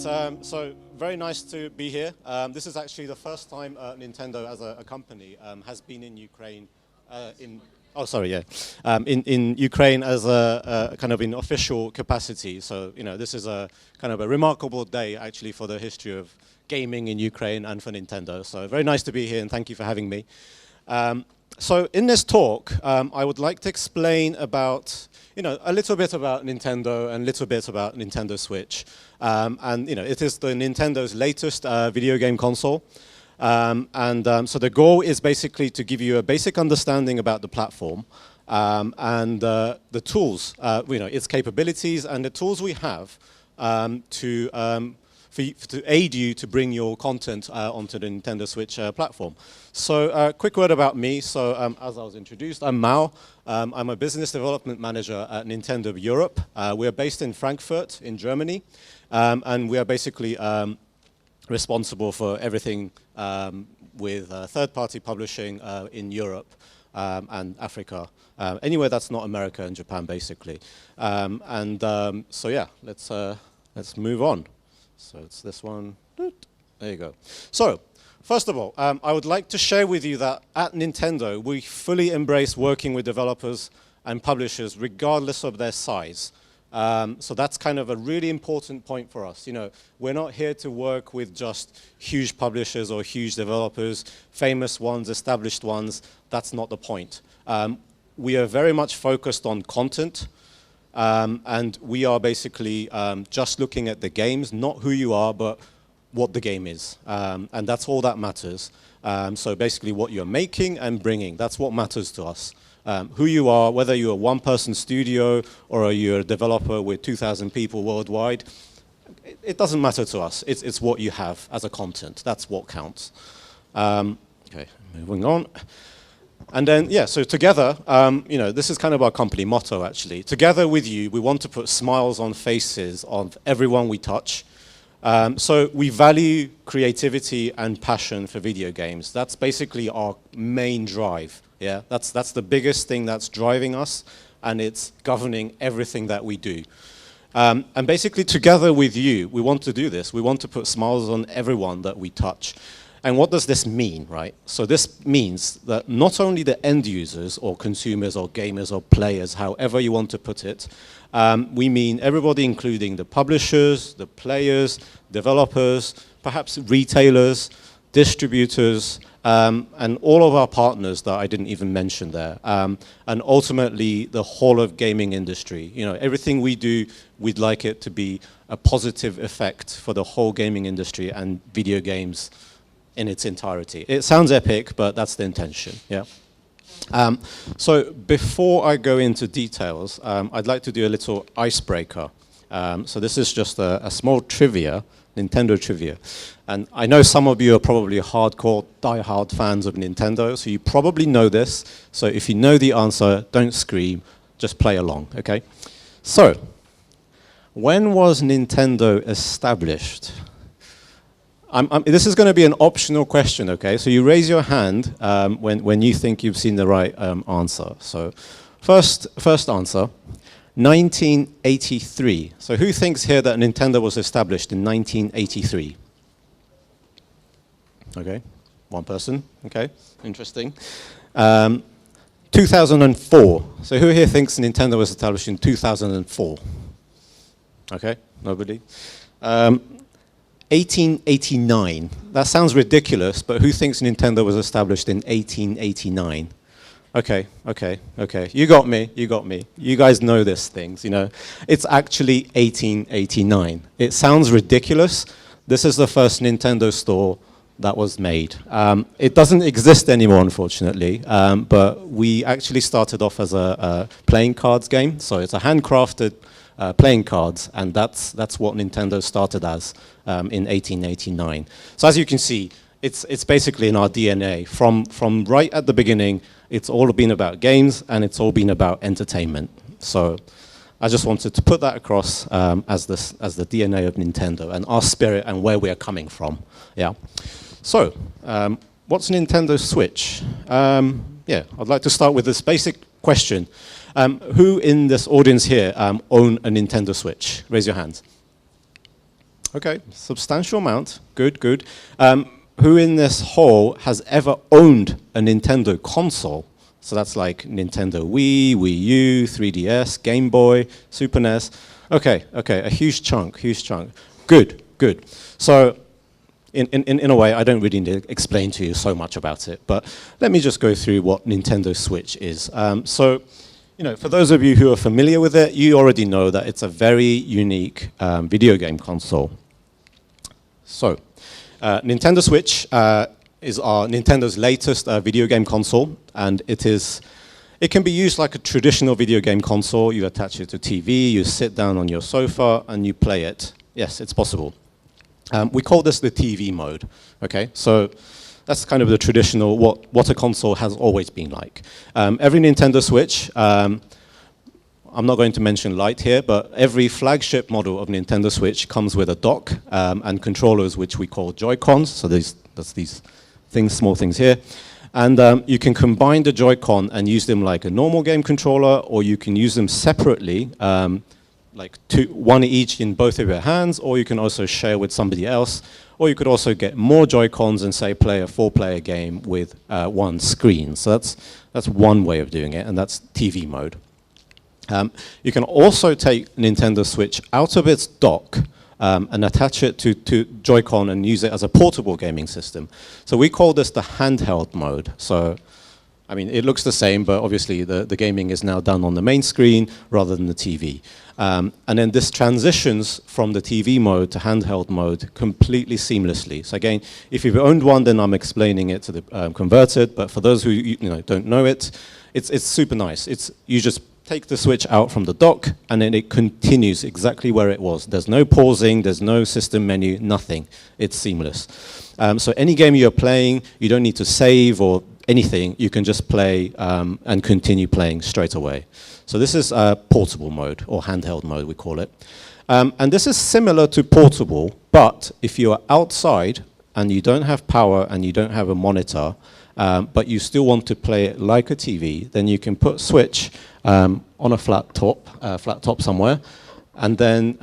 right, so very nice to be here. This is actually the first time Nintendo as a company has been in Ukraine in Ukraine as a kind of in official capacity. So, you know, this is a kind of a remarkable day actually for the history of gaming in Ukraine and for Nintendo. So very nice to be here and thank you for having me. So in this talk, I would like to explain about, you know, a little bit about Nintendo and a little bit about Nintendo Switch. And, you know, it is the Nintendo's latest video game console. So the goal is basically to give you a basic understanding about the platform and the tools, you know, its capabilities and the tools we have to aid you to bring your content onto the Nintendo Switch platform. So a quick word about me. So as I was introduced, I'm Mao. I'm a business development manager at Nintendo Europe. We're based in Frankfurt in Germany. And we are basically responsible for everything with third-party publishing in Europe and Africa. Anywhere that's not America and Japan, basically. So yeah, let's move on. So it's this one. There you go. So, first of all, I would like to share with you that at Nintendo, we fully embrace working with developers and publishers regardless of their size. So that's kind of a really important point for us. You know, we're not here to work with just huge publishers or huge developers, famous ones, established ones. That's not the point. We are very much focused on content. And we are basically just looking at the games, not who you are, but what the game is. And that's all that matters. So basically what you're making and bringing, that's what matters to us. Who you are, whether you're a one-person studio or you're a developer with 2,000 people worldwide, it doesn't matter to us. It's what you have as a content. That's what counts. Okay, moving on. And then, yeah, so together, you know, this is kind of our company motto, actually. Together with you, we want to put smiles on faces of everyone we touch. So we value creativity and passion for video games. That's basically our main drive, yeah? That's the biggest thing that's driving us, and it's governing everything that we do. And basically, together with you, we want to do this. We want to put smiles on everyone that we touch. And what does this mean, right? So this means that not only the end users or consumers or gamers or players, however you want to put it, we mean everybody including the publishers, the players, developers, perhaps retailers, distributors, and all of our partners that I didn't even mention there. And ultimately, the whole of gaming industry. You know, everything we do, we'd like it to be a positive effect for the whole gaming industry and video games in its entirety. It sounds epic, but that's the intention, yeah? So before I go into details, I'd like to do a little icebreaker. So this is just a small trivia, Nintendo trivia. And I know some of you are probably hardcore, die-hard fans of Nintendo, so you probably know this. So if you know the answer, don't scream, just play along, okay? So, when was Nintendo established? This is going to be an optional question, okay? So you raise your hand when you think you've seen the right answer. So first answer, 1983. So who thinks here that Nintendo was established in 1983? Okay, one person, okay, interesting. 2004. So who here thinks Nintendo was established in 2004? Okay, nobody. 1889. That sounds ridiculous, but who thinks Nintendo was established in 1889? Okay. You got me. You guys know these things, you know. It's actually 1889. It sounds ridiculous. This is the first Nintendo store that was made. It doesn't exist anymore, unfortunately, but we actually started off as a playing cards game. So it's a handcrafted playing cards, and that's what Nintendo started as in 1889. So as you can see, it's basically in our DNA. From right at the beginning, it's all been about games, and it's all been about entertainment. So I just wanted to put that across as the DNA of Nintendo and our spirit and where we are coming from. Yeah. So what's Nintendo Switch? Yeah, I'd like to start with this basic question. Who in this audience here own a Nintendo Switch? Raise your hands. Okay, substantial amount. Good, good. Who in this hall has ever owned a Nintendo console? So that's like Nintendo Wii, Wii U, 3DS, Game Boy, Super NES. Okay, okay, a huge chunk, huge chunk. Good, good. So in a way, I don't really need to explain to you so much about it, but let me just go through what Nintendo Switch is. So, you know, for those of you who are familiar with it, you already know that it's a very unique video game console. So, Nintendo Switch is Nintendo's latest video game console, and it can be used like a traditional video game console. You attach it to TV, you sit down on your sofa, and you play it. Yes, it's possible. We call this the TV mode, okay? So that's kind of the traditional, what a console has always been like. Every Nintendo Switch, I'm not going to mention Lite here, but every flagship model of Nintendo Switch comes with a dock and controllers, which we call Joy-Cons. So that's these things, small things here. And you can combine the Joy-Con and use them like a normal game controller, or you can use them separately, like one each in both of your hands, or you can also share with somebody else, or you could also get more Joy-Cons and say play a 4-player game with one screen. So that's one way of doing it, and that's TV mode. You can also take Nintendo Switch out of its dock and attach it to Joy-Con and use it as a portable gaming system. So we call this the handheld mode. So, I mean, it looks the same, but obviously the gaming is now done on the main screen rather than the TV. And then this transitions from the TV mode to handheld mode completely seamlessly. So again, if you've owned one, then I'm explaining it to the converted, but for those who don't know it, it's super nice. You just take the Switch out from the dock, and then it continues exactly where it was. There's no pausing, there's no system menu, nothing. It's seamless. So any game you're playing, you don't need to save or anything. You can just play and continue playing straight away. So this is portable mode, or handheld mode, we call it. And this is similar to portable, but if you are outside and you don't have power and you don't have a monitor, but you still want to play it like a TV, then you can put Switch on a flat top somewhere, and then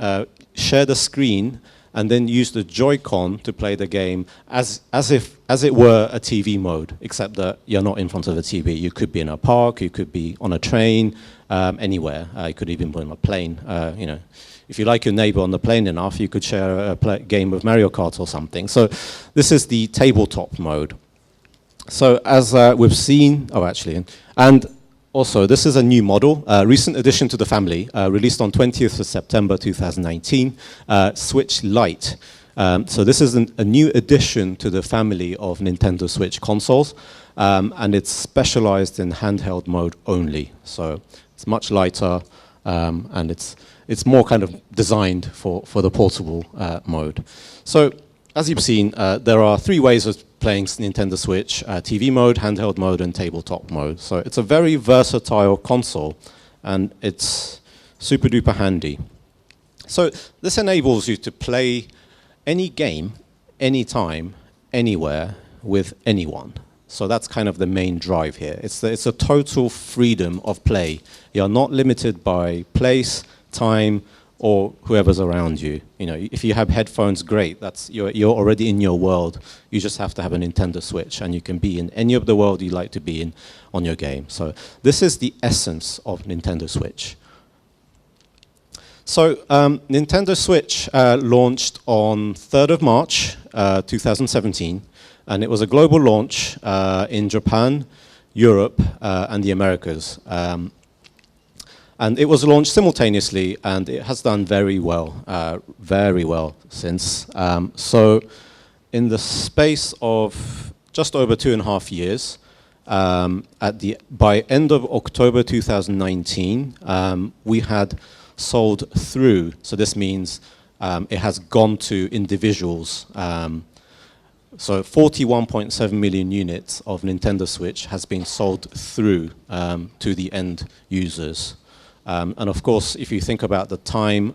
share the screen, and then use the Joy-Con to play the game as it were a TV mode, except that you're not in front of a TV. You could be in a park, you could be on a train, anywhere. You could even be on a plane. If you like your neighbor on the plane enough, you could share a game of Mario Kart or something. So this is the tabletop mode. So as we've seen, and also this is a new model, recent addition to the family, released on 20th of September 2019, Switch Lite. So this is a new addition to the family of Nintendo Switch consoles, and it's specialized in handheld mode only. So it's much lighter, and it's more kind of designed for the portable mode. So as you've seen, there are 3 ways of playing Nintendo Switch: TV mode, handheld mode, and tabletop mode. So it's a very versatile console, and it's super duper handy. So this enables you to play any game, anytime, anywhere, with anyone. So that's kind of the main drive here. It's a total freedom of play. You're not limited by place, time, or whoever's around you. If you have headphones, great. You're already in your world. You just have to have a Nintendo Switch, and you can be in any of the world you like to be in on your game. So this is the essence of Nintendo Switch. So Nintendo Switch launched on 3rd of March 2017, and it was a global launch in Japan, Europe, and the Americas. And it was launched simultaneously, and it has done very well since. So in the space of just over 2.5 years, by end of October 2019, we had sold through, so this means it has gone to individuals. So 41.7 million units of Nintendo Switch has been sold through to the end users. And of course, if you think about the time,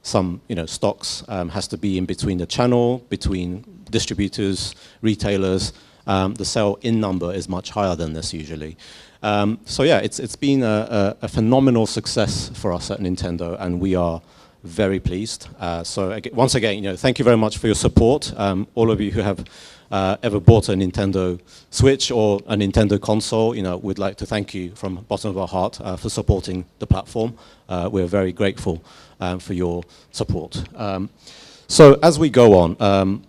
some stocks has to be in between the channel, between distributors, retailers. The sell-in number is much higher than this usually. So yeah, it's been a phenomenal success for us at Nintendo, and we are very pleased. Once again, thank you very much for your support. All of you who have ever bought a Nintendo Switch or a Nintendo console, we'd like to thank you from the bottom of our heart for supporting the platform. We're very grateful for your support. So as we go on,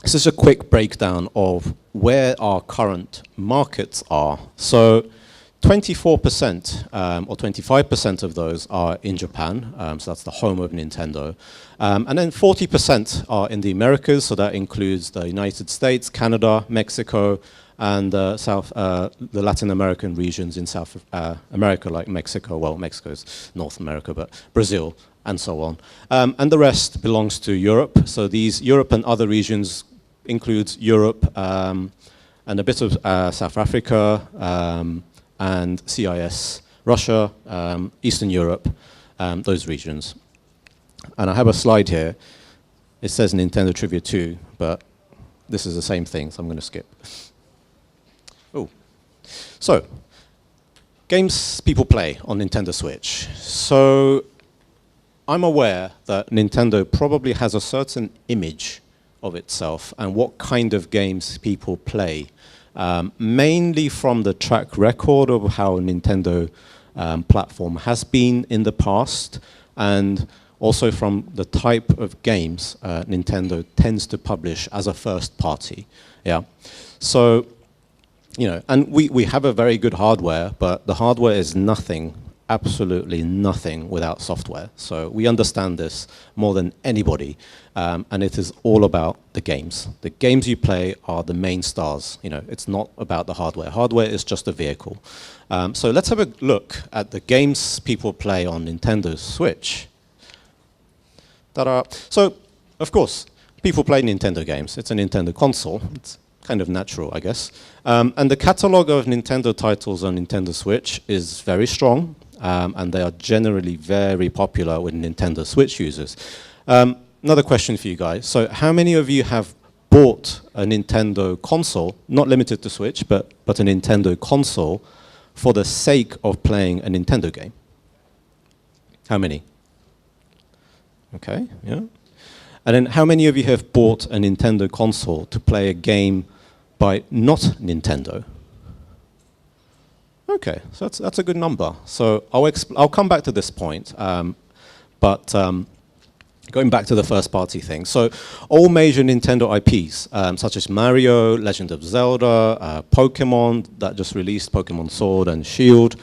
this is a quick breakdown of where our current markets are. So 24% or 25% of those are in Japan, so that's the home of Nintendo. And then 40% are in the Americas, so that includes the United States, Canada, Mexico, and the Latin American regions in South America, like Mexico. Well, Mexico's North America, but Brazil, and so on. And the rest belongs to Europe. So these Europe and other regions includes Europe and a bit of South Africa, and CIS, Russia, Eastern Europe, those regions. And I have a slide here. It says Nintendo Trivia 2, but this is the same thing, so I'm going to skip. Oh, so games people play on Nintendo Switch. So I'm aware that Nintendo probably has a certain image of itself and what kind of games people play. Mainly from the track record of how Nintendo platform has been in the past, and also from the type of games Nintendo tends to publish as a first party. Yeah, so and we have a very good hardware, but the hardware is nothing, absolutely nothing without software. So we understand this more than anybody, and it is all about the games. The games you play are the main stars. It's not about the hardware. Hardware is just a vehicle. So let's have a look at the games people play on Nintendo Switch. Ta-da! So, of course, people play Nintendo games. It's a Nintendo console. It's kind of natural, I guess. And the catalog of Nintendo titles on Nintendo Switch is very strong. And they are generally very popular with Nintendo Switch users. Another question for you guys. So how many of you have bought a Nintendo console, not limited to Switch, but a Nintendo console for the sake of playing a Nintendo game? How many? Okay, yeah. And then how many of you have bought a Nintendo console to play a game by not Nintendo? Okay, so that's a good number. So I'll come back to this point, but going back to the first party thing. So all major Nintendo IPs, such as Mario, Legend of Zelda, Pokemon that just released, Pokemon Sword and Shield,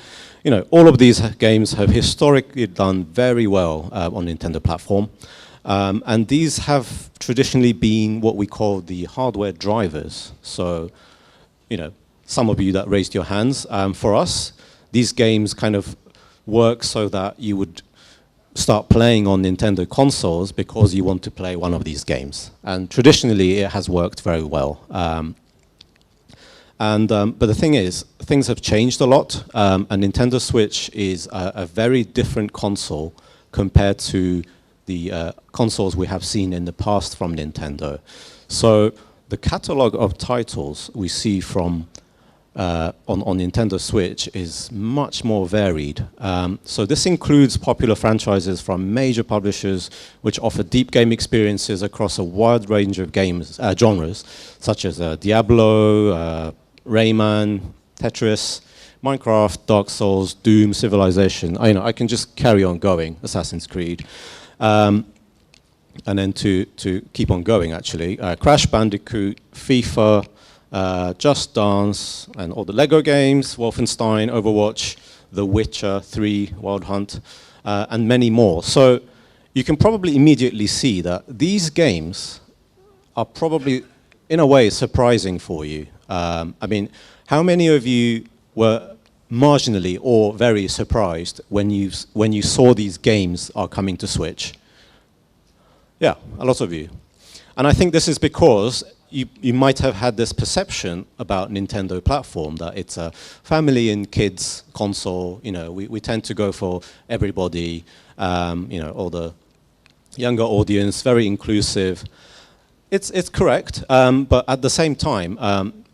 all of these games have historically done very well on Nintendo platform. And these have traditionally been what we call the hardware drivers. So, some of you that raised your hands, for us, these games kind of work so that you would start playing on Nintendo consoles because you want to play one of these games. And traditionally, it has worked very well. But the thing is, things have changed a lot, and Nintendo Switch is a very different console compared to the consoles we have seen in the past from Nintendo. So the catalog of titles we see from on Nintendo Switch is much more varied. So this includes popular franchises from major publishers which offer deep game experiences across a wide range of games genres, such as Diablo, Rayman, Tetris, Minecraft, Dark Souls, Doom, Civilization. I can just carry on going, Assassin's Creed. And then to keep on going, actually, Crash Bandicoot, FIFA, Just Dance, and all the Lego games, Wolfenstein, Overwatch, The Witcher 3, Wild Hunt, and many more. So you can probably immediately see that these games are probably, in a way, surprising for you. How many of you were marginally or very surprised when you saw these games are coming to Switch? Yeah, a lot of you. And I think this is because you might have had this perception about Nintendo platform, that it's a family and kids console. We tend to go for everybody, all the younger audience, very inclusive. It's correct, but at the same time,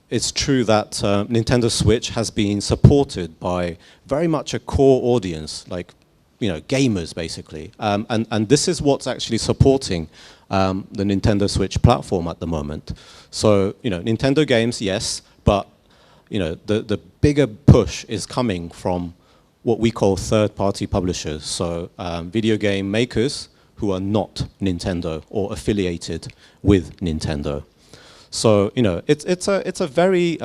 it's true that Nintendo Switch has been supported by very much a core audience, like gamers basically. And this is what's actually supporting the Nintendo Switch platform at the moment. So, Nintendo games, yes, but the bigger push is coming from what we call third-party publishers. So video game makers who are not Nintendo or affiliated with Nintendo. So, it's a very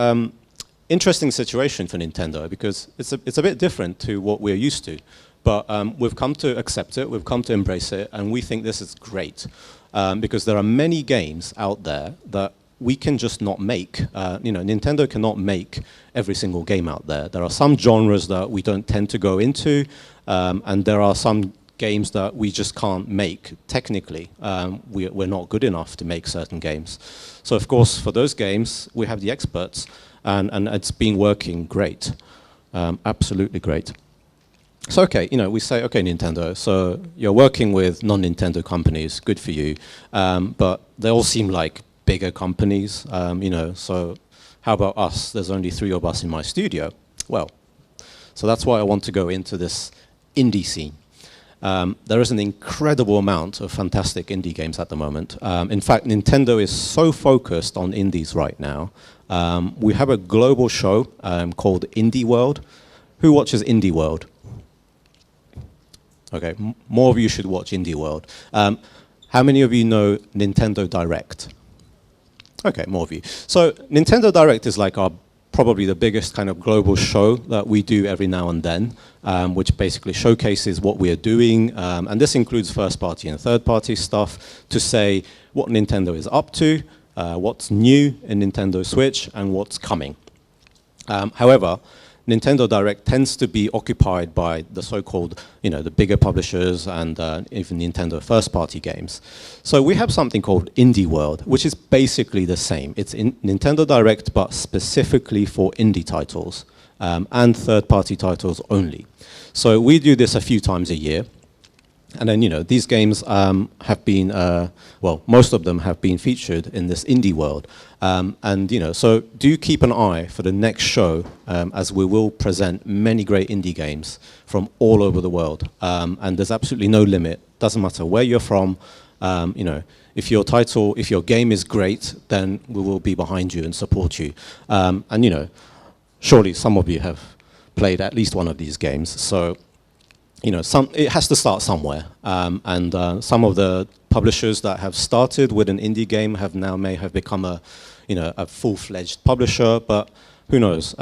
interesting situation for Nintendo because it's a bit different to what we're used to. But we've come to accept it, we've come to embrace it, and we think this is great because there are many games out there that we can just not make. Nintendo cannot make every single game out there. There are some genres that we don't tend to go into, and there are some games that we just can't make technically. We're not good enough to make certain games. So of course, for those games, we have the experts, and it's been working great, absolutely great. So okay, we say, okay, Nintendo, so you're working with non-Nintendo companies, good for you, but they all seem like bigger companies, so how about us? There's only 3 of us in my studio. Well, so that's why I want to go into this indie scene. There is an incredible amount of fantastic indie games at the moment. In fact, Nintendo is so focused on indies right now. We have a global show called Indie World. Who watches Indie World? Okay, more of you should watch Indie World. How many of you know Nintendo Direct? Okay, more of you. So Nintendo Direct is like probably the biggest kind of global show that we do every now and then, which basically showcases what we are doing. And this includes first-party and third-party stuff to say what Nintendo is up to, what's new in Nintendo Switch, and what's coming. However, Nintendo Direct tends to be occupied by the so-called, the bigger publishers and even Nintendo first-party games. So we have something called Indie World, which is basically the same. It's in Nintendo Direct, but specifically for indie titles and third-party titles only. So we do this a few times a year. And then, these games have been, most of them have been featured in this Indie World. So do keep an eye for the next show, as we will present many great indie games from all over the world. And there's absolutely no limit. Doesn't matter where you're from. If your game is great, then we will be behind you and support you. Surely some of you have played at least one of these games. So, it has to start somewhere, some of the publishers that have started with an indie game may have become a full-fledged publisher, but who knows?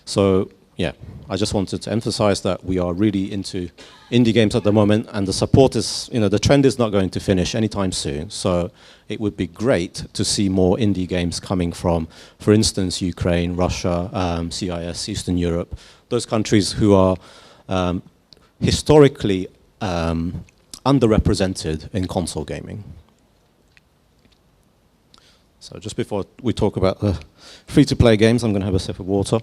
So yeah, I just wanted to emphasize that we are really into indie games at the moment, and the support is, the trend is not going to finish anytime soon. So it would be great to see more indie games coming from, for instance, Ukraine, Russia, CIS, Eastern Europe, those countries who are historically underrepresented in console gaming. So just before we talk about the free-to-play games, I'm going to have a sip of water.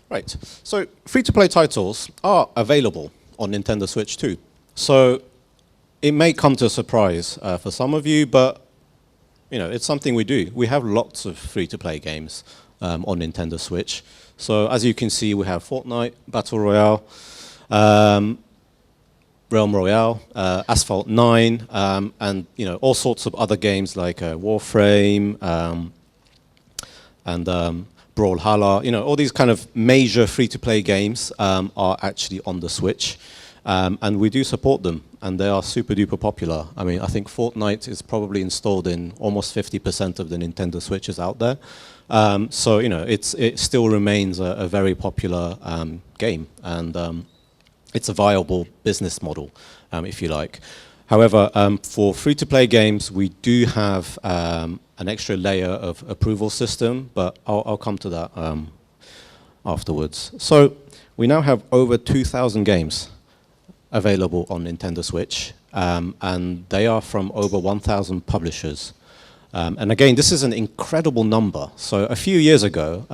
Right, so free-to-play titles are available on Nintendo Switch too. So it may come to a surprise for some of you, but it's something we do. We have lots of free-to-play games on Nintendo Switch. So as you can see, we have Fortnite, Battle Royale, Realm Royale, Asphalt 9, and all sorts of other games like Warframe and Brawlhalla, all these kind of major free-to-play games are actually on the Switch, and we do support them, and they are super-duper popular. I mean, I think Fortnite is probably installed in almost 50% of the Nintendo Switches out there. So, it still remains a very popular game, and it's a viable business model, if you like. However, for free-to-play games, we do have an extra layer of approval system, but I'll come to that afterwards. So we now have over 2,000 games available on Nintendo Switch, and they are from over 1,000 publishers. And again, this is an incredible number. So a few years ago,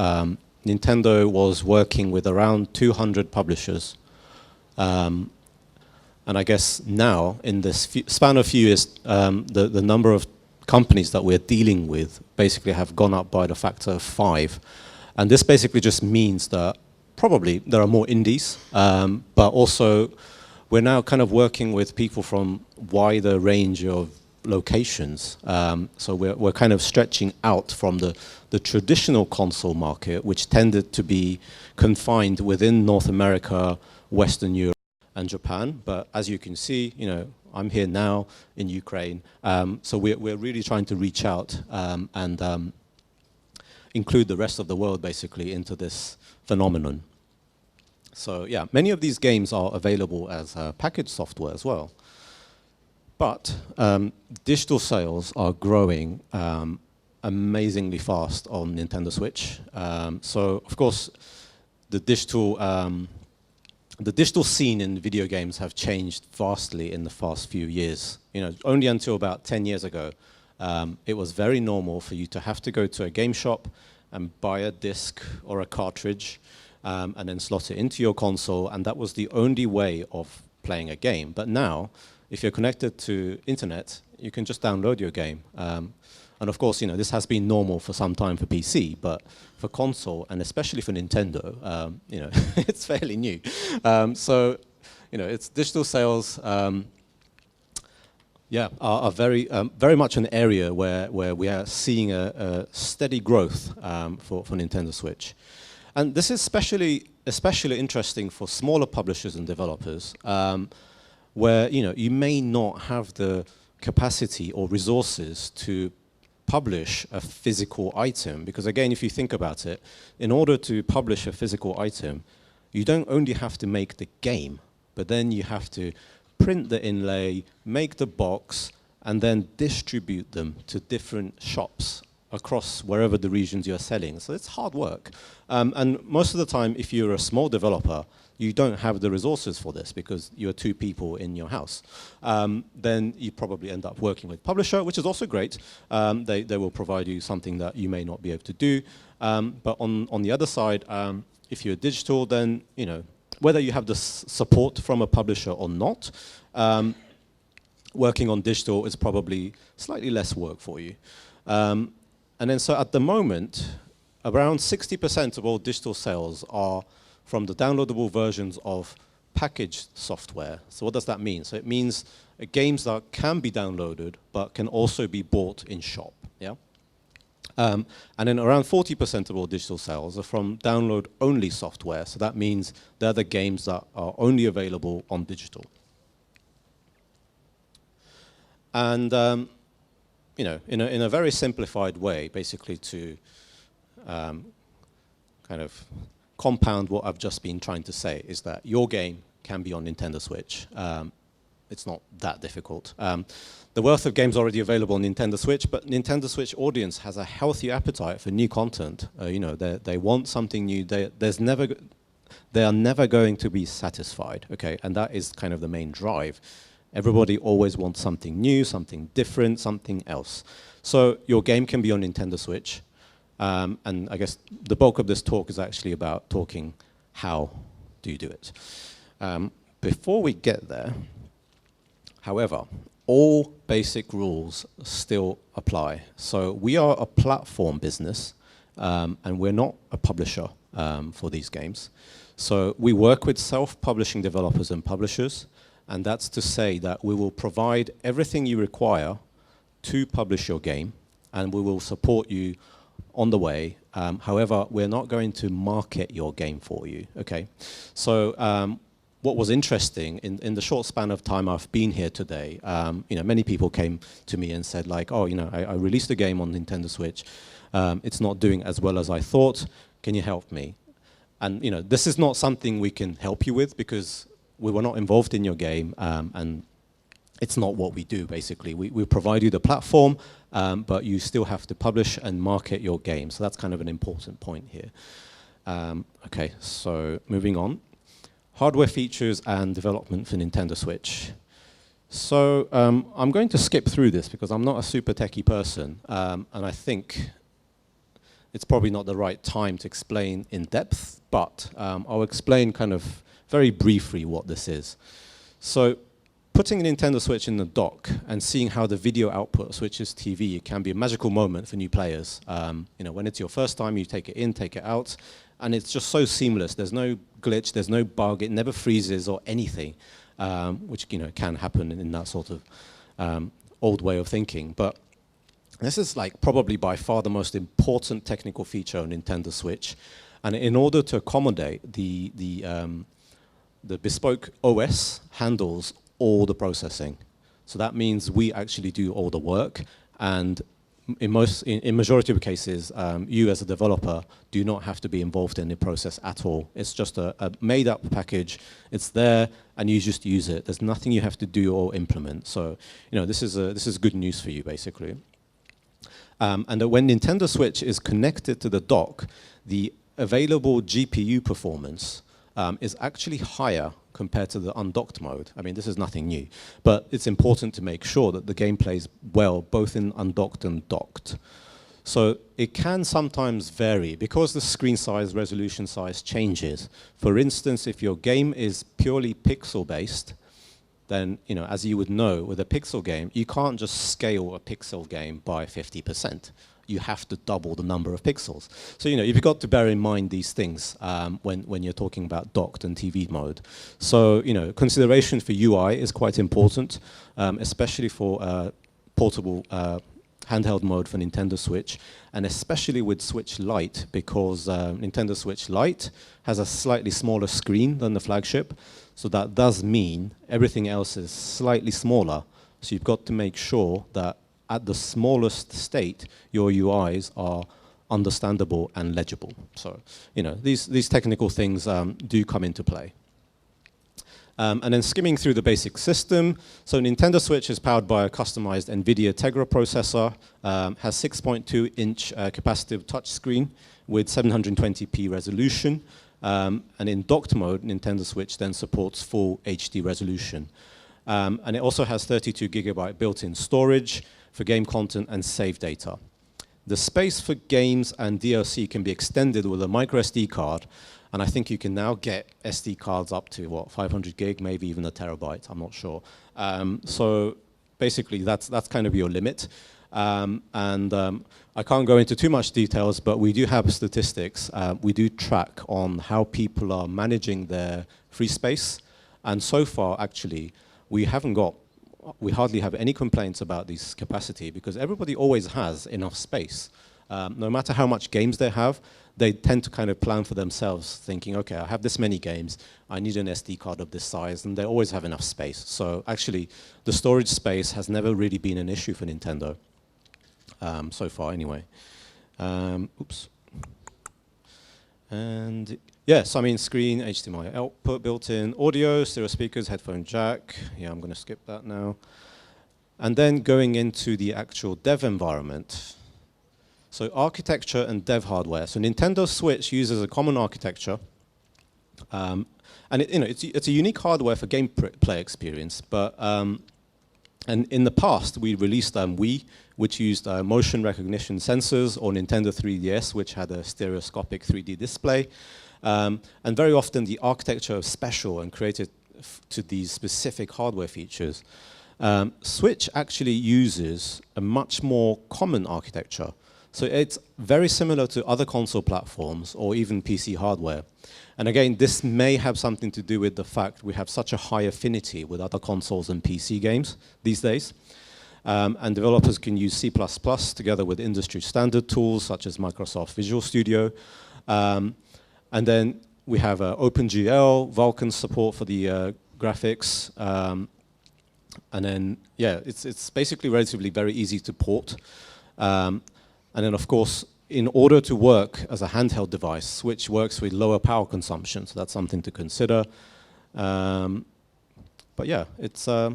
Nintendo was working with around 200 publishers. And I guess now, in this span of few years, the number of companies that we're dealing with basically have gone up by the factor of 5. And this basically just means that probably there are more indies, but also we're now kind of working with people from wider range of locations. So we're kind of stretching out from the traditional console market, which tended to be confined within North America, Western Europe, and Japan. But as you can see, I'm here now in Ukraine. So we're really trying to reach out and include the rest of the world basically into this phenomenon. So yeah, many of these games are available as packaged software as well. But digital sales are growing amazingly fast on Nintendo Switch. So of course, the digital scene in video games have changed vastly in the past few years. Only until about 10 years ago, it was very normal for you to have to go to a game shop and buy a disc or a cartridge and then slot it into your console, and that was the only way of playing a game. But now, if you're connected to internet, you can just download your game. And of course, this has been normal for some time for PC, but for console, and especially for Nintendo, it's fairly new. So, it's digital sales, are very much an area where we are seeing a steady growth for Nintendo Switch. And this is especially interesting for smaller publishers and developers, where you may not have the capacity or resources to publish a physical item. Because again, if you think about it, in order to publish a physical item, you don't only have to make the game, but then you have to print the inlay, make the box, and then distribute them to different shops across wherever the regions you're selling. So it's hard work. And most of the time, if you're a small developer, you don't have the resources for this because you're 2 people in your house. Then you probably end up working with publisher, which is also great. They will provide you something that you may not be able to do. But on the other side, if you're digital, then whether you have the support from a publisher or not, working on digital is probably slightly less work for you. And then so at the moment, around 60% of all digital sales are from the downloadable versions of packaged software. So what does that mean? So it means games that can be downloaded, but can also be bought in shop. Yeah. And then around 40% of all digital sales are from download-only software. So that means they're the games that are only available on digital. And in a very simplified way, basically to kind of compound what I've just been trying to say, is that your game can be on Nintendo Switch. It's not that difficult. The wealth of games already available on Nintendo Switch, but Nintendo Switch audience has a healthy appetite for new content. They want something new. They are never going to be satisfied. Okay, and that is kind of the main drive. Everybody always wants something new, something different, something else. So your game can be on Nintendo Switch. And I guess the bulk of this talk is actually about talking how do you do it. Before we get there, however, all basic rules still apply. So we are a platform business, and we're not a publisher for these games. So we work with self-publishing developers and publishers, and that's to say that we will provide everything you require to publish your game, and we will support you on the way. However, we're not going to market your game for you, okay? So what was interesting, in the short span of time I've been here today, many people came to me and said like, oh, I released a game on Nintendo Switch. It's not doing as well as I thought. Can you help me? And this is not something we can help you with because we were not involved in your game, and it's not what we do, basically. We provide you the platform, but you still have to publish and market your game. So that's kind of an important point here. Okay, so moving on. Hardware features and development for Nintendo Switch. So I'm going to skip through this because I'm not a super techie person, and I think it's probably not the right time to explain in depth, but I'll explain kind of very briefly what this is. So putting a Nintendo Switch in the dock and seeing how the video output switches TV can be a magical moment for new players. You know, when it's your first time, you take it in, take it out, and it's just so seamless. There's no glitch, there's no bug, it never freezes or anything, which can happen in that sort of old way of thinking. But this is like probably by far the most important technical feature on Nintendo Switch. And in order to accommodate the bespoke OS handles all the processing. So that means we actually do all the work, and in majority of cases, you as a developer do not have to be involved in the process at all. It's just a made up package. It's there, and you just use it. There's nothing you have to do or implement. So this is good news for you, basically. And when Nintendo Switch is connected to the dock, the available GPU performance is actually higher compared to the undocked mode. I mean, this is nothing new, but it's important to make sure that the game plays well, both in undocked and docked. So it can sometimes vary because the screen size, resolution size changes. For instance, if your game is purely pixel-based, then, as you would know, with a pixel game, you can't just scale a pixel game by 50%. You have to double the number of pixels. So you've got to bear in mind these things when you're talking about docked and TV mode. So consideration for UI is quite important, especially for portable handheld mode for Nintendo Switch, and especially with Switch Lite, because Nintendo Switch Lite has a slightly smaller screen than the flagship. So that does mean everything else is slightly smaller. So you've got to make sure that at the smallest state, your UIs are understandable and legible. So, these technical things do come into play. And then skimming through the basic system, so Nintendo Switch is powered by a customized NVIDIA Tegra processor, has 6.2-inch capacitive touchscreen with 720p resolution, and in docked mode, Nintendo Switch then supports full HD resolution. And it also has 32 gigabyte built-in storage for game content and save data. The space for games and DLC can be extended with a micro SD card, and I think you can now get SD cards up to 500 gig, maybe even a terabyte, I'm not sure. So basically that's kind of your limit. I can't go into too much details, but we do have statistics. We do track on how people are managing their free space, and so far actually we hardly have any complaints about this capacity because everybody always has enough space. No matter how much games they have, they tend to kind of plan for themselves, thinking, okay, I have this many games, I need an SD card of this size, and they always have enough space. So actually, the storage space has never really been an issue for Nintendo, so far anyway. Oops. And yes, I mean screen, HDMI output, built-in audio, stereo speakers, headphone jack. Yeah, I'm going to skip that now. And then going into the actual dev environment. So architecture and dev hardware. So Nintendo Switch uses a common architecture. And it's a unique hardware for gameplay experience. But and in the past, we released Wii, which used motion recognition sensors, or Nintendo 3DS, which had a stereoscopic 3D display. And very often, the architecture is special and created to these specific hardware features. Switch actually uses a much more common architecture. So it's very similar to other console platforms or even PC hardware. And again, this may have something to do with the fact we have such a high affinity with other consoles and PC games these days. And developers can use C++ together with industry standard tools such as Microsoft Visual Studio. And then we have OpenGL, Vulkan support for the graphics. And then, yeah, it's basically relatively very easy to port. And then, of course, in order to work as a handheld device, Switch works with lower power consumption, so that's something to consider. But yeah, it's a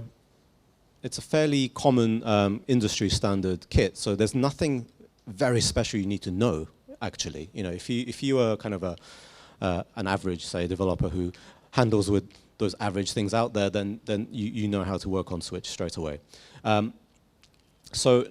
fairly common industry standard kit, so there's nothing very special you need to know, actually. If you are kind of an average, say, developer who handles with those average things out there, then you know how to work on Switch straight away. So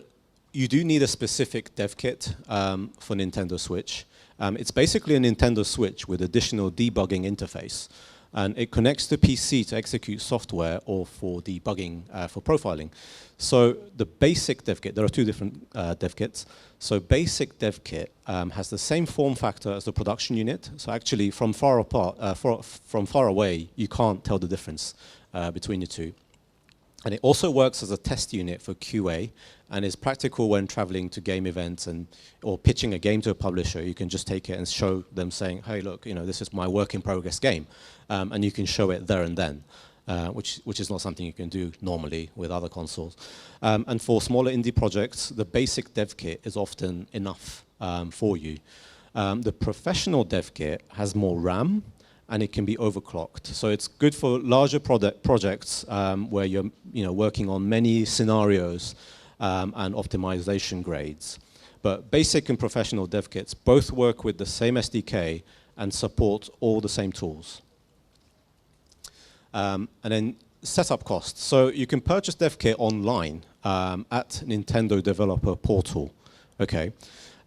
you do need a specific dev kit for Nintendo Switch. It's basically a Nintendo Switch with additional debugging interface. and it connects to PC to execute software or for debugging, for profiling. So the basic dev kit, there are two different dev kits. So basic dev kit has the same form factor as the production unit. So actually from far apart, from far away, you can't tell the difference between the two. And it also works as a test unit for QA and is practical when traveling to game events or pitching a game to a publisher. You can just take it and show them saying, hey, look, this is my work in progress game. And you can show it there and then, which is not something you can do normally with other consoles. And for smaller indie projects, the basic dev kit is often enough for you. The professional dev kit has more RAM, and it can be overclocked. So it's good for larger projects where you're working on many scenarios and optimization grades. But basic and professional dev kits both work with the same SDK and support all the same tools. And then setup costs. So you can purchase dev kit online at Nintendo Developer Portal. Okay.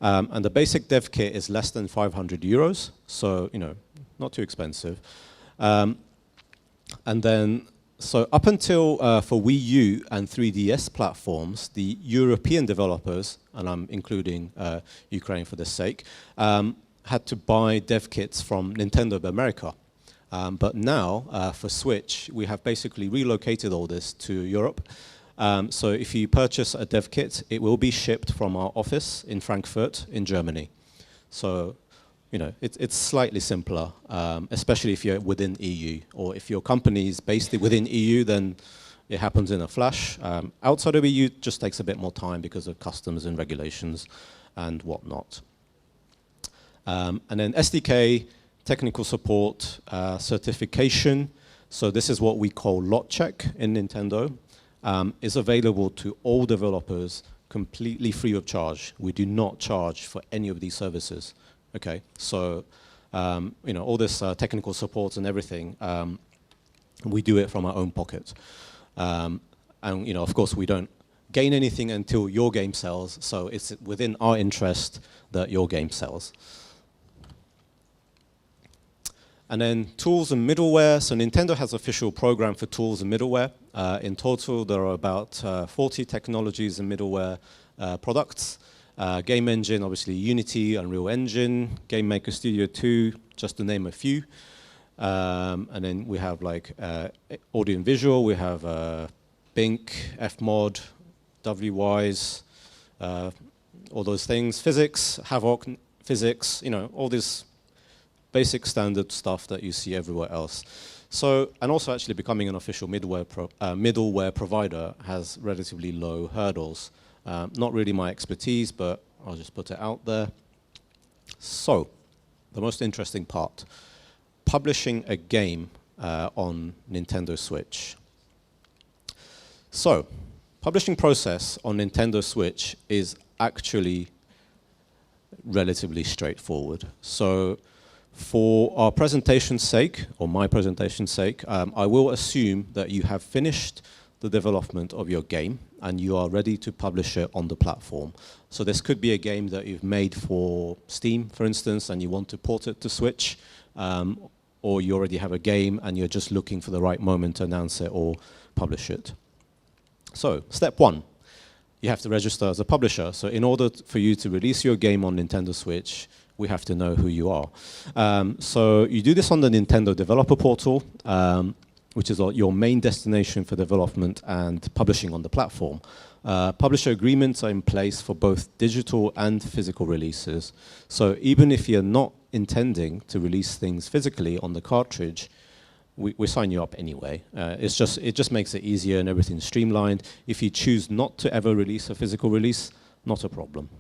And the basic dev kit is less than 500 euros. So, not too expensive. And then, so up until for Wii U and 3DS platforms, the European developers, and I'm including Ukraine for this sake, had to buy dev kits from Nintendo of America. But now, for Switch, we have basically relocated all this to Europe. So if you purchase a dev kit, it will be shipped from our office in Frankfurt in Germany. So, it's slightly simpler, especially if you're within EU, or if your company is based within EU, then it happens in a flash. Outside of EU, it just takes a bit more time because of customs and regulations and whatnot. And then SDK, technical support, certification. So this is what we call lot check in Nintendo. Is available to all developers completely free of charge. We do not charge for any of these services. Okay, so all this technical support and everything, we do it from our own pocket. And of course, we don't gain anything until your game sells. So it's within our interest that your game sells. And then tools and middleware. So Nintendo has official program for tools and middleware. In total, there are about 40 technologies and middleware products. Game Engine, obviously Unity, Unreal Engine, Game Maker Studio 2, just to name a few. And then we have like audio and visual. We have Bink, Fmod, WWise, all those things. Physics, Havoc, physics, all this basic standard stuff that you see everywhere else. So, and also actually becoming an official middleware provider has relatively low hurdles. Not really my expertise, but I'll just put it out there. So, the most interesting part, publishing a game on Nintendo Switch. So, publishing process on Nintendo Switch is actually relatively straightforward. So, for our presentation's sake, or my presentation's sake, I will assume that you have finished the development of your game and you are ready to publish it on the platform. So this could be a game that you've made for Steam, for instance, and you want to port it to Switch, or you already have a game and you're just looking for the right moment to announce it or publish it. So, step one, you have to register as a publisher. So in order for you to release your game on Nintendo Switch, we have to know who you are. So you do this on the Nintendo Developer Portal, which is your main destination for development and publishing on the platform. Publisher agreements are in place for both digital and physical releases. So even if you're not intending to release things physically on the cartridge, we sign you up anyway. It just makes it easier and everything's streamlined. If you choose not to ever release a physical release, not a problem.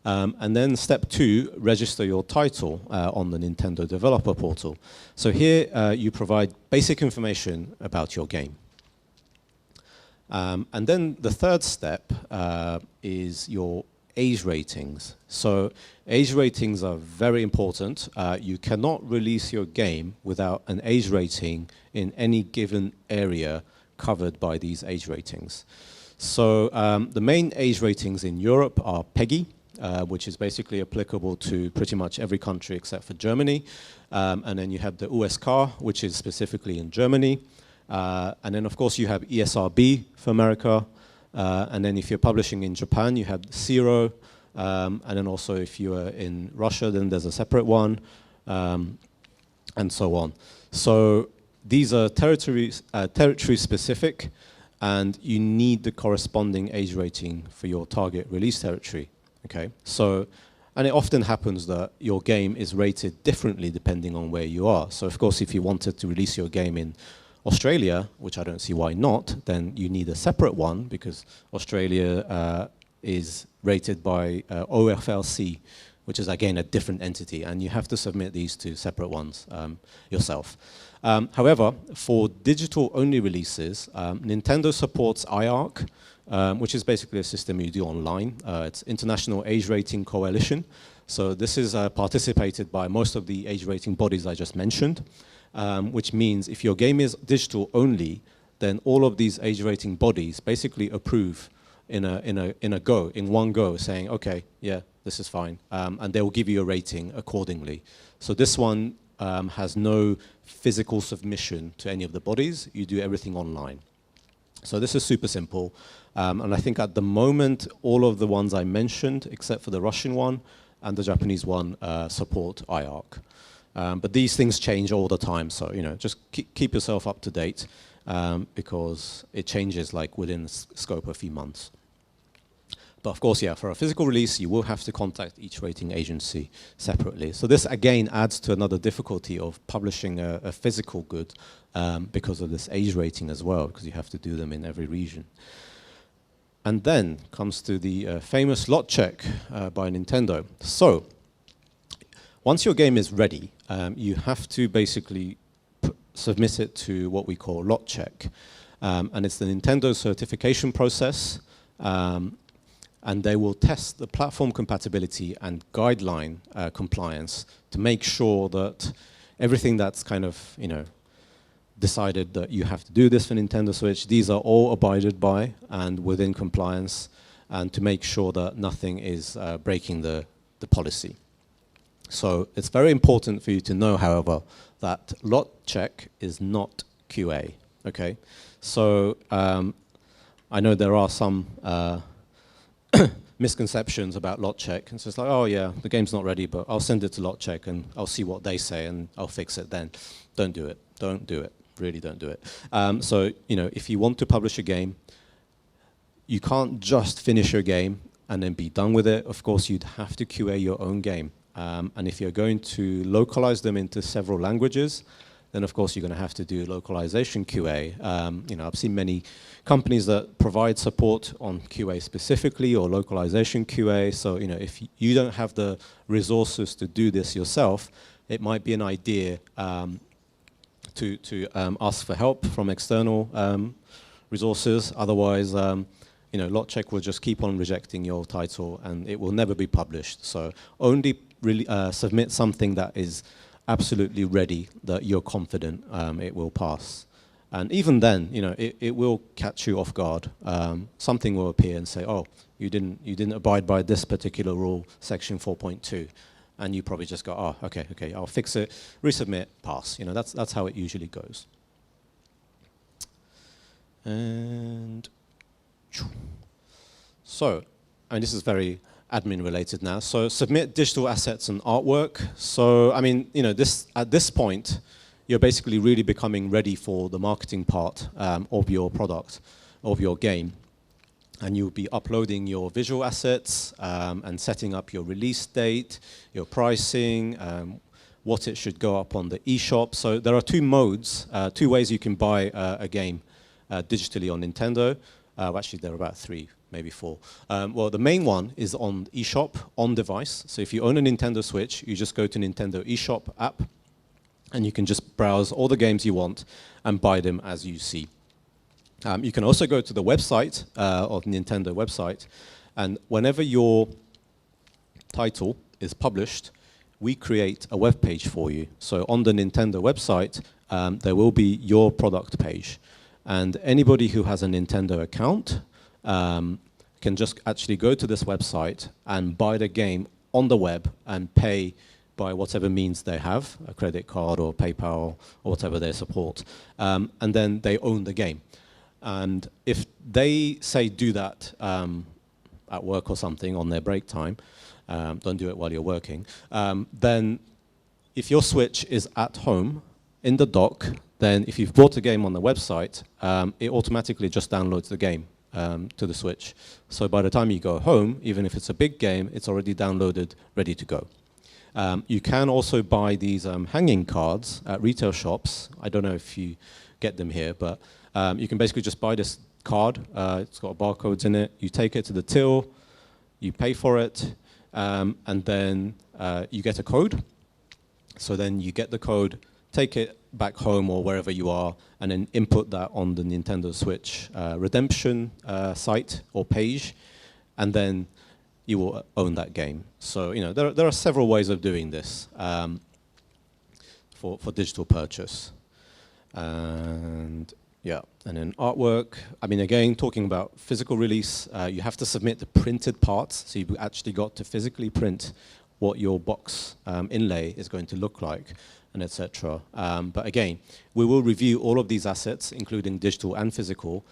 And then step two, register your title on the Nintendo Developer Portal. So here you provide basic information about your game. And then the third step is your age ratings. So age ratings are very important. You cannot release your game without an age rating in any given area covered by these age ratings. So the main age ratings in Europe are PEGI, which is basically applicable to pretty much every country except for Germany. And then you have the USK, which is specifically in Germany. And then, of course, you have ESRB for America. And then if you're publishing in Japan, you have CIRO. And then also if you are in Russia, then there's a separate one, and so on. So these are territory specific, and you need the corresponding age rating for your target release territory. Okay, so, and it often happens that your game is rated differently depending on where you are. So of course, if you wanted to release your game in Australia, which I don't see why not, then you need a separate one, because Australia is rated by OFLC, which is again a different entity, and you have to submit these two separate ones yourself. However, for digital-only releases, Nintendo supports IARC, which is basically a system you do online. It's International Age Rating Coalition. So this is participated by most of the age rating bodies I just mentioned, which means if your game is digital-only, then all of these age rating bodies basically approve in one go, saying, okay, yeah, this is fine, and they will give you a rating accordingly. So this one has no physical submission to any of the bodies. You do everything online. So this is super simple, and I think at the moment, all of the ones I mentioned, except for the Russian one and the Japanese one, support IARC. But these things change all the time, so just keep yourself up to date, because it changes like within the scope of a few months. But of course, yeah, for a physical release, you will have to contact each rating agency separately. So this, again, adds to another difficulty of publishing a physical good because of this age rating as well, because you have to do them in every region. And then comes to the famous lot check by Nintendo. So once your game is ready, you have to basically submit it to what we call lot check. And it's the Nintendo certification process. And they will test the platform compatibility and guideline compliance to make sure that everything that's kind of, decided that you have to do this for Nintendo Switch, these are all abided by and within compliance, and to make sure that nothing is breaking the policy. So it's very important for you to know, however, that lot check is not QA, okay? So I know there are some misconceptions about lot check. It's just like, oh yeah, the game's not ready, but I'll send it to lot check and I'll see what they say and I'll fix it then. Don't do it. Don't do it. Really don't do it. So, if you want to publish a game, you can't just finish your game and then be done with it. Of course, you'd have to QA your own game. And if you're going to localize them into several languages, then of course you're going to have to do localization QA. I've seen many companies that provide support on QA specifically or localization QA. So if you don't have the resources to do this yourself, it might be an idea to ask for help from external resources. Otherwise, lot check will just keep on rejecting your title and it will never be published. So only really submit something that is absolutely ready, that you're confident it will pass. And even then, it will catch you off guard. Something will appear and say, oh, you didn't abide by this particular rule, section 4.2. And you probably just go, oh, okay, I'll fix it, resubmit, pass. That's how it usually goes. And so, and this is very admin related now. So submit digital assets and artwork. So, at this point, you're basically really becoming ready for the marketing part of your product, of your game. And you'll be uploading your visual assets and setting up your release date, your pricing, what it should go up on the eShop. So there are two modes, two ways you can buy a game digitally on Nintendo. Actually, there are about three, maybe four. Well, the main one is on eShop, on device. So if you own a Nintendo Switch, you just go to Nintendo eShop app, and you can just browse all the games you want and buy them as you see. You can also go to the website of Nintendo website, and whenever your title is published, we create a web page for you. So on the Nintendo website, there will be your product page. And anybody who has a Nintendo account can just actually go to this website and buy the game on the web and pay by whatever means they have, a credit card or PayPal or whatever they support, and then they own the game. And if they say do that at work or something on their break time, don't do it while you're working, then if your Switch is at home in the dock, then if you've bought a game on the website, it automatically just downloads the game to the Switch. So by the time you go home, even if it's a big game, it's already downloaded, ready to go. You can also buy these hanging cards at retail shops. I don't know if you get them here, but you can basically just buy this card. It's got barcodes in it. You take it to the till, you pay for it, and then you get a code. So then you get the code, take it back home or wherever you are, and then input that on the Nintendo Switch redemption site or page, and then you will own that game. So there are several ways of doing this for digital purchase. And yeah, and then artwork. I mean, again, talking about physical release, you have to submit the printed parts, so you've actually got to physically print what your box inlay is going to look like, and etc. But again, we will review all of these assets, including digital and physical,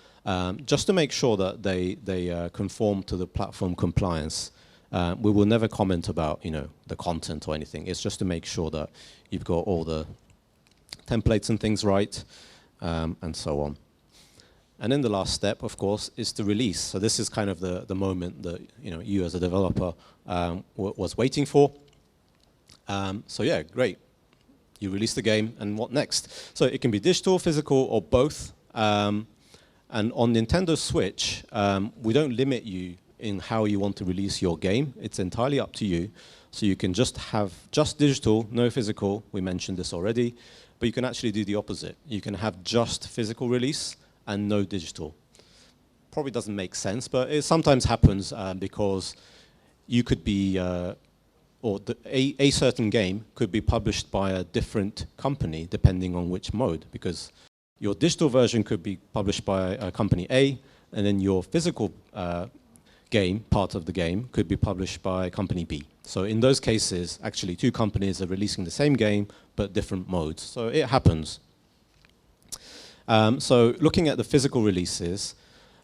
just to make sure that they conform to the platform compliance. We will never comment about the content or anything. It's just to make sure that you've got all the templates and things right, and so on. And then the last step, of course, is to release. So this is kind of the moment that you as a developer was waiting for. So yeah, great. You release the game, and what next? So it can be digital, physical, or both. And on Nintendo Switch, we don't limit you in how you want to release your game. It's entirely up to you. So you can just have just digital, no physical. We mentioned this already. But you can actually do the opposite. You can have just physical release and no digital. Probably doesn't make sense, but it sometimes happens because you could be, or a certain game could be published by a different company depending on which mode, because your digital version could be published by company A, and then your physical game, part of the game, could be published by company B. So in those cases, actually two companies are releasing the same game, but different modes. So it happens. So looking at the physical releases,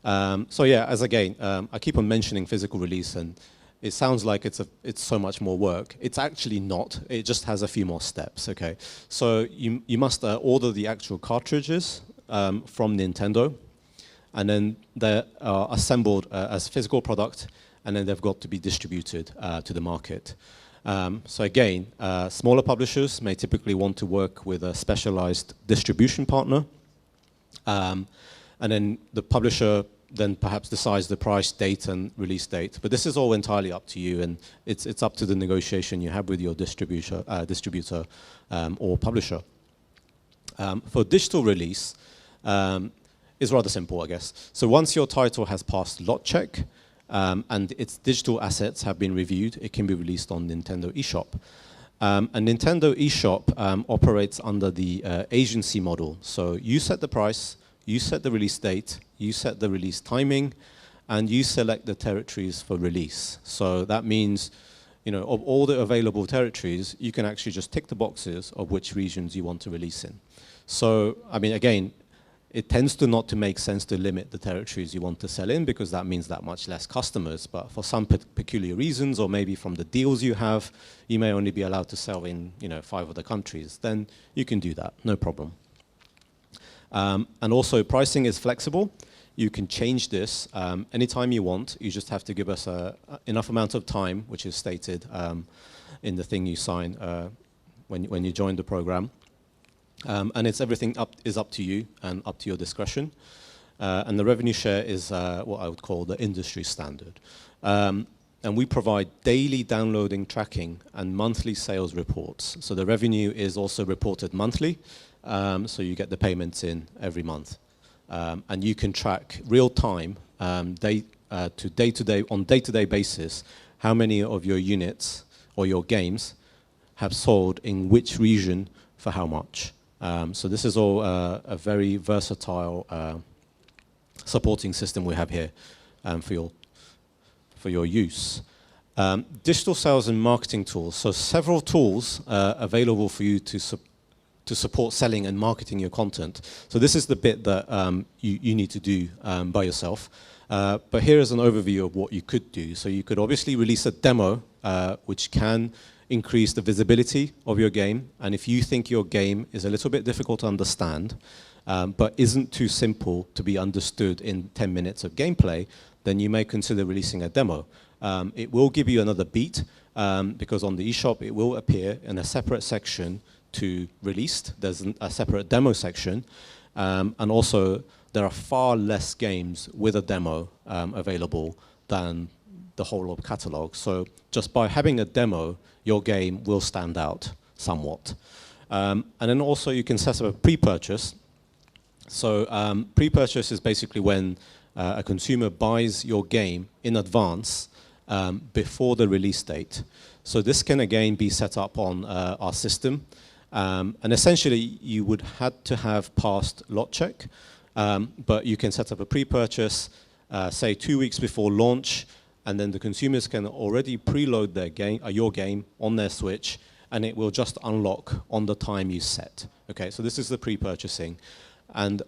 so yeah, as again, I keep on mentioning physical release, and it sounds like it's so much more work. It's actually not. It just has a few more steps, okay? So you must order the actual cartridges from Nintendo, and then they are assembled as physical product, and then they've got to be distributed to the market. So again, smaller publishers may typically want to work with a specialized distribution partner, and then the publisher then perhaps decides the price, date, and release date. But this is all entirely up to you, and it's up to the negotiation you have with your distributor or publisher. For digital release, it's rather simple, I guess. So once your title has passed lot check and its digital assets have been reviewed, it can be released on Nintendo eShop. And Nintendo eShop operates under the agency model. So you set the price, you set the release date, you set the release timing, and you select the territories for release. So that means, of all the available territories, you can actually just tick the boxes of which regions you want to release in. So, I mean, again, it tends to not to make sense to limit the territories you want to sell in, because that means that much less customers. But for some peculiar reasons, or maybe from the deals you have, you may only be allowed to sell in 5 other countries. Then you can do that, no problem. And also, pricing is flexible. You can change this anytime you want. You just have to give us enough amount of time, which is stated in the thing you sign when you join the program. And everything is up to you and up to your discretion. And the revenue share is what I would call the industry standard. And we provide daily downloading tracking and monthly sales reports. So the revenue is also reported monthly. So you get the payments in every month. And you can track real time, on day-to-day basis, how many of your units or your games have sold in which region for how much. So this is all a very versatile supporting system we have here for for your use. Digital sales and marketing tools. So several tools available for you to support selling and marketing your content. So this is the bit that you need to do by yourself. But here is an overview of what you could do. So you could obviously release a demo which can increase the visibility of your game. And if you think your game is a little bit difficult to understand, but isn't too simple to be understood in 10 minutes of gameplay, then you may consider releasing a demo. It will give you another beat because on the eShop it will appear in a separate section to released. There's a separate demo section, and also there are far less games with a demo available than the whole of catalog. So just by having a demo, your game will stand out somewhat. And then also you can set up a pre-purchase. So pre-purchase is basically when a consumer buys your game in advance before the release date. So this can again be set up on our system. And essentially you would have to have passed lot check, but you can set up a pre-purchase, say 2 weeks before launch, and then the consumers can already preload their game, your game on their Switch, and it will just unlock on the time you set. Okay, so this is the pre-purchasing. And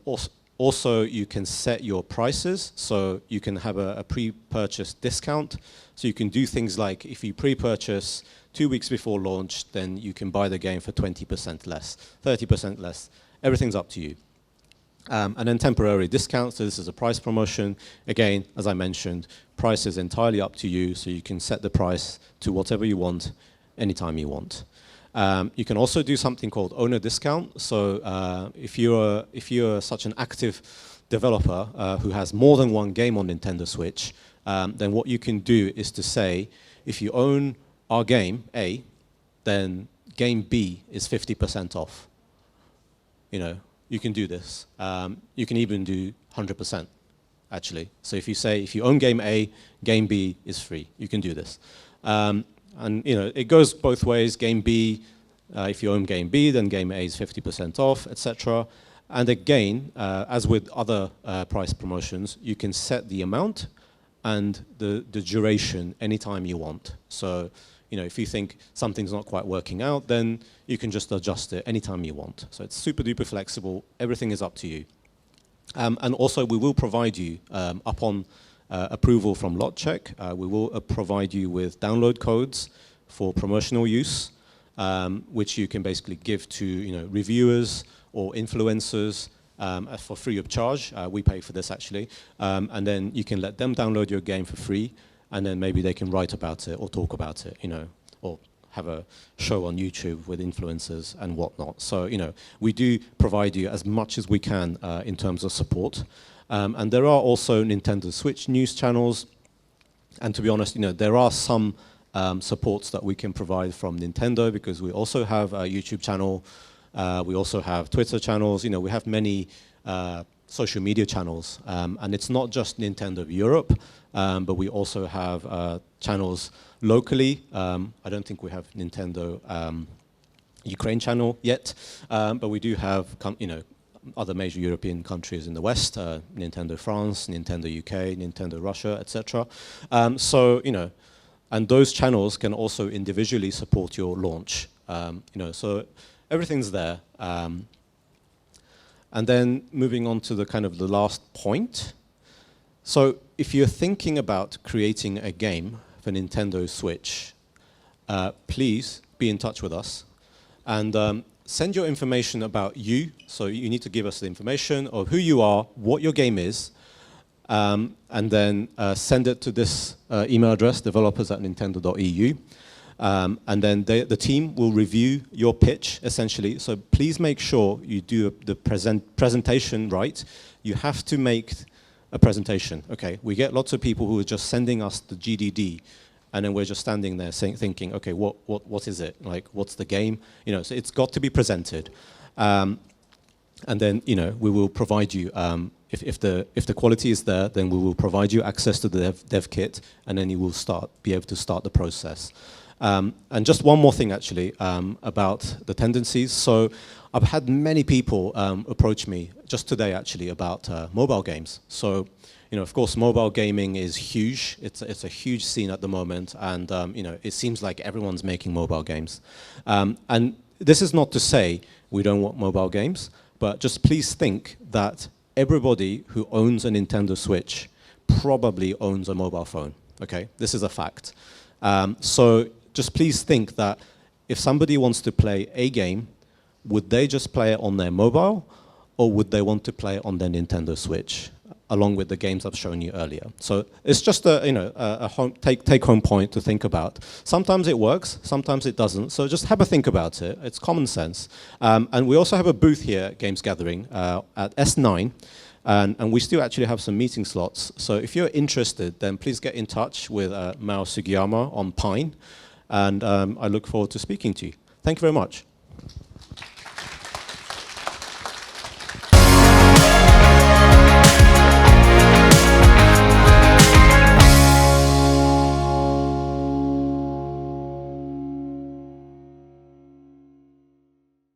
also you can set your prices, so you can have a pre-purchase discount. So you can do things like if you pre-purchase 2 weeks before launch, then you can buy the game for 20% less, 30% less. Everything's up to you. And then temporary discounts, so this is a price promotion. Again, as I mentioned, price is entirely up to you, so you can set the price to whatever you want, anytime you want. You can also do something called owner discount. So if you're such an active developer who has more than one game on Nintendo Switch, then what you can do is to say, if you own our game A, then game B is 50% off. You know, you can do this. You can even do 100%, actually. So if you say, if you own game A, game B is free. You can do this. And you know, it goes both ways. Game B, if you own game B, then game A is 50% off, etc. And again, as with other price promotions, you can set the amount and the duration anytime you want. So, you know, if you think something's not quite working out, then you can just adjust it anytime you want. So it's super duper flexible. Everything is up to you. And also, we will provide you, upon approval from LotCheck, we will provide you with download codes for promotional use, which you can basically give to, you know, reviewers or influencers for free of charge. We pay for this, actually. And then you can let them download your game for free, and then maybe they can write about it or talk about it, you know, or have a show on YouTube with influencers and whatnot. So, you know, we do provide you as much as we can in terms of support. And there are also Nintendo Switch news channels. And to be honest, you know, there are some supports that we can provide from Nintendo, because we also have a YouTube channel. We also have Twitter channels. You know, we have many social media channels. And it's not just Nintendo of Europe, but we also have channels locally. I don't think we have Nintendo Ukraine channel yet, but we do have, you know, other major European countries in the West, Nintendo France, Nintendo UK, Nintendo Russia, etc. So, you know, and those channels can also individually support your launch. You know, so everything's there. And then moving on to the kind of the last point. So if you're thinking about creating a game for Nintendo Switch, please be in touch with us. And send your information about you. So you need to give us the information of who you are, what your game is, and then send it to this email address, developers@nintendo.eu. And then the team will review your pitch, essentially. So please make sure you do the presentation right. You have to make a presentation. Okay, we get lots of people who are just sending us the GDD, and then we're just standing there thinking, okay, what is it? Like, what's the game? You know, so it's got to be presented. And then, you know, we will provide you, if the quality is there, then we will provide you access to the dev kit, and then you will be able to start the process. And just one more thing, actually, about the tendencies. So I've had many people approach me just today, actually, about mobile games. So, of course, mobile gaming is huge. It's a huge scene at the moment, and it seems like everyone's making mobile games. And this is not to say we don't want mobile games, but just please think that everybody who owns a Nintendo Switch probably owns a mobile phone. Okay, this is a fact. So just please think that if somebody wants to play a game, would they just play it on their mobile, or would they want to play it on their Nintendo Switch, along with the games I've shown you earlier? So it's just a take-home point to think about. Sometimes it works, sometimes it doesn't. So just have a think about it. It's common sense. And we also have a booth here at Games Gathering at S9. And we still actually have some meeting slots. So if you're interested, then please get in touch with Mao Sugiyama on Pine. And I look forward to speaking to you. Thank you very much.